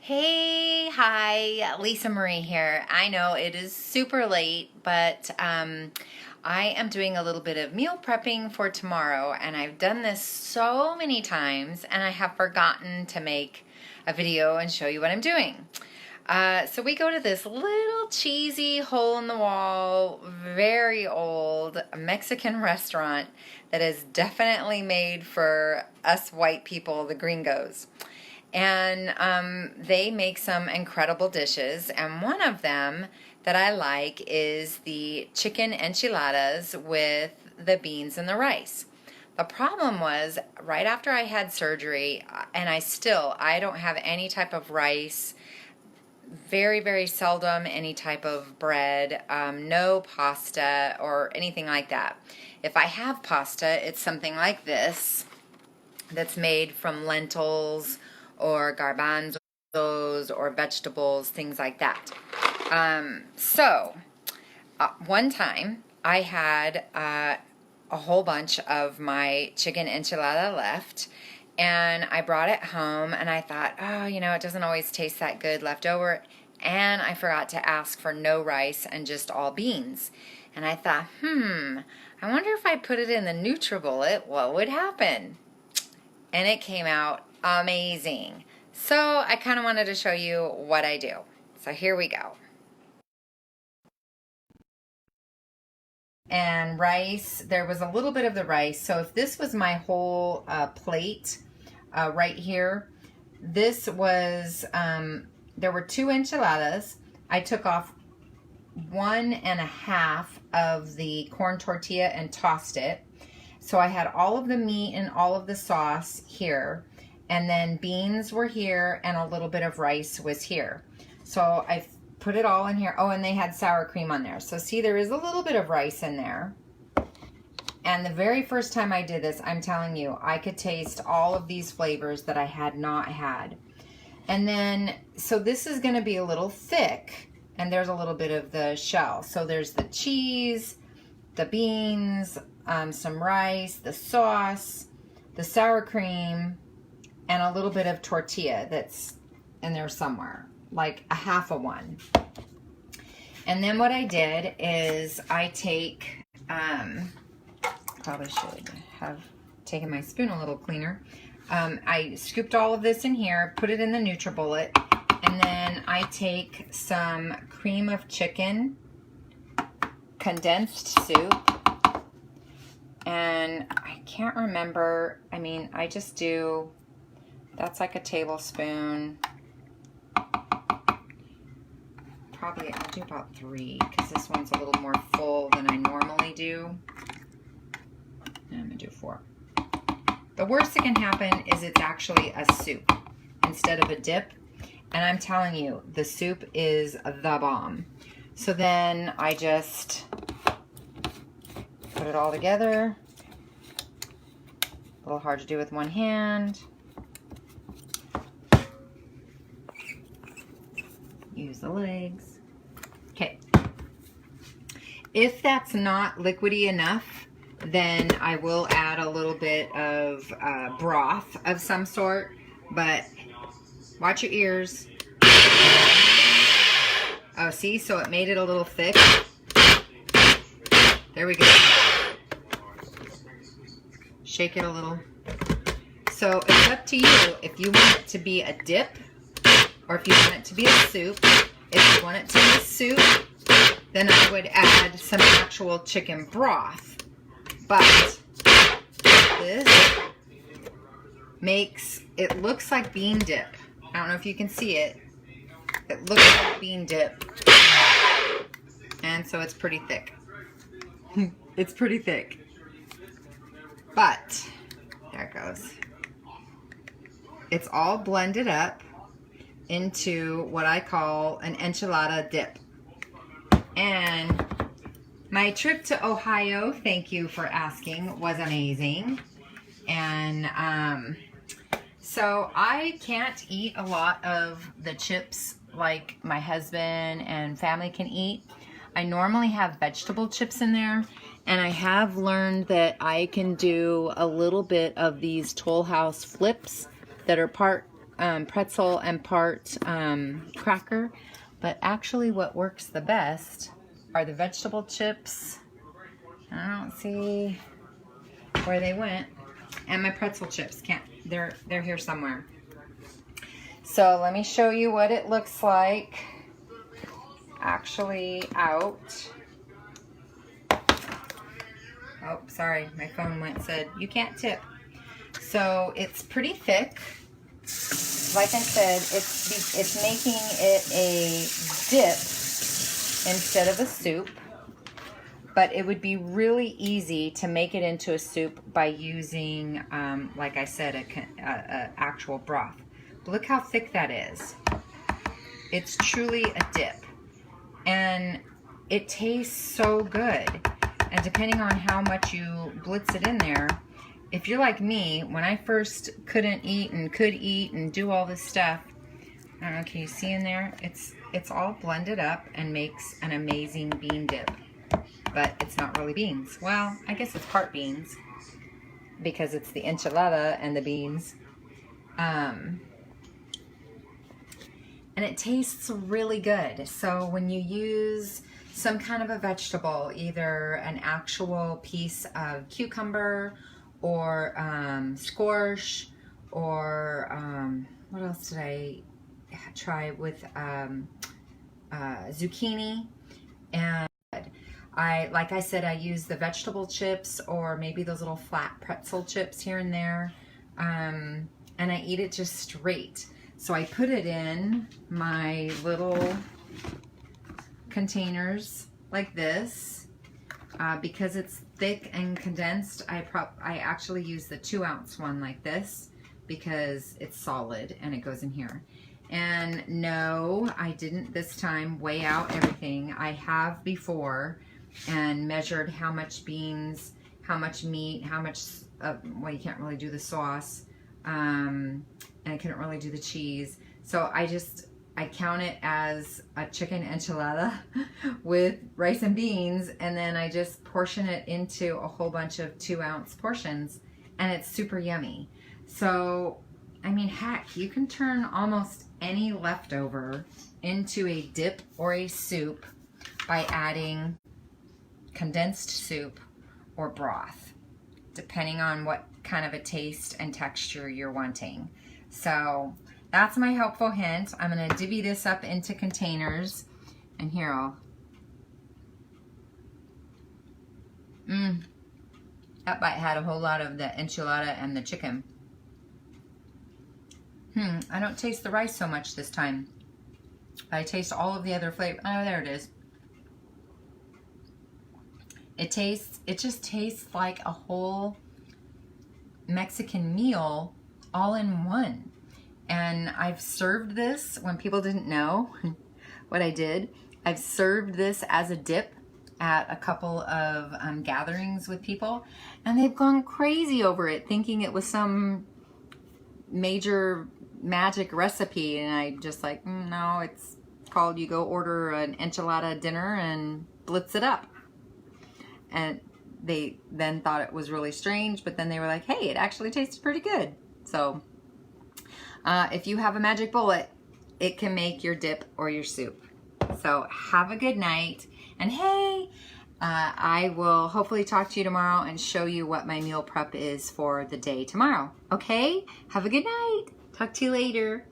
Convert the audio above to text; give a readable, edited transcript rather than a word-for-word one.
Hi, Lisa Marie here. I know it is super late, but I am doing a little bit of meal prepping for tomorrow, and I've done this so many times, and I have forgotten to make a video and show you what I'm doing. So we go to this little cheesy, hole-in-the-wall, very old Mexican restaurant that is definitely made for us white people, the gringos. And they make some incredible dishes, and one of them that I like is the chicken enchiladas with the beans and the rice. The problem was, right after I had surgery, and I don't have any type of rice, very, very seldom any type of bread, no pasta or anything like that. If I have pasta, it's something like this that's made from lentils or garbanzos or vegetables, things like that. One time I had a whole bunch of my chicken enchilada left, and I brought it home, and I thought, oh, it doesn't always taste that good left over, and I forgot to ask for no rice and just all beans. And I thought, I wonder if I put it in the NutriBullet, what would happen? And it came out amazing. So I kind of wanted to show you what I do. So here we go. And rice, there was a little bit of the rice. So if this was my whole plate right here, this was, there were 2 enchiladas. I took off 1.5 of the corn tortilla and tossed it. So I had all of the meat and all of the sauce here, and then beans were here, and a little bit of rice was here. So I put it all in here. Oh, and they had sour cream on there. So see, there is a little bit of rice in there. And the very first time I did this, I'm telling you, I could taste all of these flavors that I had not had. And then, so this is gonna be a little thick, and there's a little bit of the shell. So there's the cheese, the beans, some rice, the sauce, the sour cream, and a little bit of tortilla that's in there somewhere, like a half of one. And then what I did is I take, probably should have taken my spoon a little cleaner. I scooped all of this in here, put it in the NutriBullet, and then I take some cream of chicken, condensed soup, and I can't remember, I just do, that's like a tablespoon. Probably I'll do about 3 because this one's a little more full than I normally do. And I'm gonna do 4. The worst that can happen is it's actually a soup instead of a dip. And I'm telling you, the soup is the bomb. So then I just put it all together. A little hard to do with one hand. Use the legs. Okay. If that's not liquidy enough, then I will add a little bit of broth of some sort, but watch your ears. Oh, see, so it made it a little thick. There we go. Shake it a little. So it's up to you if you want it to be a dip or if you want it to be a soup. If you want it to be a soup, then I would add some actual chicken broth. But this makes, it looks like bean dip. I don't know if you can see it. It looks like bean dip. And so it's pretty thick. It's pretty thick. But, there it goes. It's all blended up into what I call an enchilada dip. And my trip to Ohio, thank you for asking, was amazing. And so I can't eat a lot of the chips like my husband and family can eat. I normally have vegetable chips in there, and I have learned that I can do a little bit of these Toll House flips that are part pretzel and part cracker. But actually what works the best are the vegetable chips. I don't see where they went. And my pretzel chips. They're here somewhere. So let me show you what it looks like actually out. Oh, sorry, my phone said you can't tip. So it's pretty thick. Like I said, it's making it a dip instead of a soup. But it would be really easy to make it into a soup by using, like I said, a actual broth. But look how thick that is. It's truly a dip. And it tastes so good. And depending on how much you blitz it in there, if you're like me, when I first couldn't eat and could eat and do all this stuff, I don't know, can you see in there? It's all blended up and makes an amazing bean dip. But it's not really beans. Well, I guess it's part beans because it's the enchilada and the beans. And it tastes really good. So when you use some kind of a vegetable, either an actual piece of cucumber or squash, or what else did I try with zucchini, and like I said, I use the vegetable chips or maybe those little flat pretzel chips here and there, and I eat it just straight. So I put it in my little containers like this. Because it's thick and condensed, I actually use the 2-ounce one like this because it's solid and it goes in here. And no, I didn't this time weigh out everything. I have before and measured how much beans, how much meat, how much, well, you can't really do the sauce, and I couldn't really do the cheese. So I count it as a chicken enchilada with rice and beans, and then I just portion it into a whole bunch of 2-ounce portions, and it's super yummy. So, I mean, heck, you can turn almost any leftover into a dip or a soup by adding condensed soup or broth, depending on what kind of a taste and texture you're wanting. So that's my helpful hint. I'm going to divvy this up into containers, and here that bite had a whole lot of the enchilada and the chicken. I don't taste the rice so much this time. I taste all of the other flavor. Oh, there it is. It just tastes like a whole Mexican meal all in one. And I've served this when people didn't know what I did. I've served this as a dip at a couple of gatherings with people, and they've gone crazy over it, thinking it was some major magic recipe. And I just like, no, it's called, you go order an enchilada dinner and blitz it up. And they then thought it was really strange, but then they were like, hey, it actually tasted pretty good. So if you have a magic bullet, it can make your dip or your soup. So have a good night. And hey, I will hopefully talk to you tomorrow and show you what my meal prep is for the day tomorrow. Okay? Have a good night. Talk to you later.